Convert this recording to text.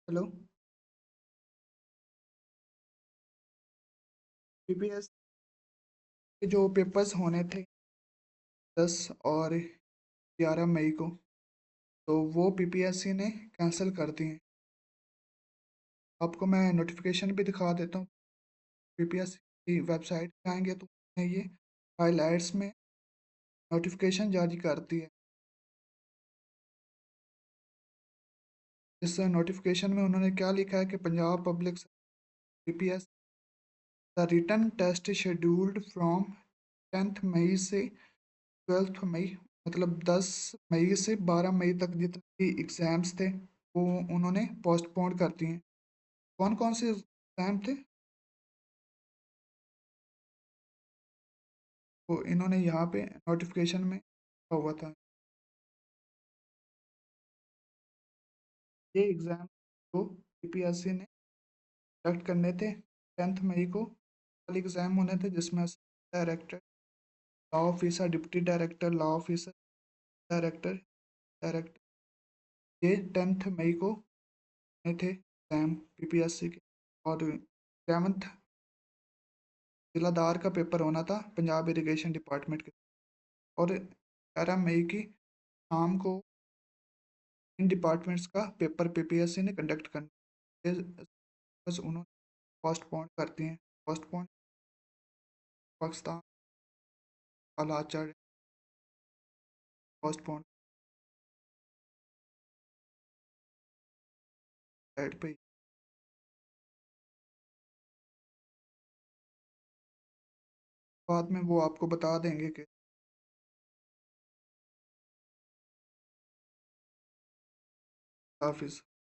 Hello. PPS के जो papers होने थे 10 और 11 मई को, तो वो पीपीएससी ने कैंसिल कर दिए। आपको मैं नोटिफिकेशन भी दिखा देता हूँ। पीपीएससी की वेबसाइट पे आएंगे तो उन्होंने ये हाइलाइट्स में नोटिफिकेशन जारी कर दी है। इस नोटिफिकेशन में उन्होंने क्या लिखा है कि Punjab public PPS the written test scheduled from 10 मई से 12 मई, मतलब 10 मई से 12 मई तक जितने भी एग्ज़ाम्स थे वो उन्होंने पोस्टपोन कर दिए। कौन कौन से एग्ज़ाम थे वो इन्होंने यहाँ पे नोटिफिकेशन में लिखा हुआ था। ये एग्ज़ाम को यूपीएससी ने कंडक्ट करने थे 10 मई को। कल एग्ज़ाम होने थे जिसमें director, law officer, deputy director, law officer, director, director, ये 10 मई को होने थे एग्ज़ाम पीपीएससी के। और 11th जिलादार का पेपर होना था पंजाब इरिगेशन डिपार्टमेंट के। और 11 मई की शाम को इन डिपार्टमेंट्स का पेपर पीपीएससी ने कंडक्ट करना, बस उन्होंने पोस्टपोन कर दिए। पोस्टपोन पाकिस्तान हालात चल रहे, पोस्टपोन साइड पे। बाद में वो आपको बता देंगे कि हाफिज़।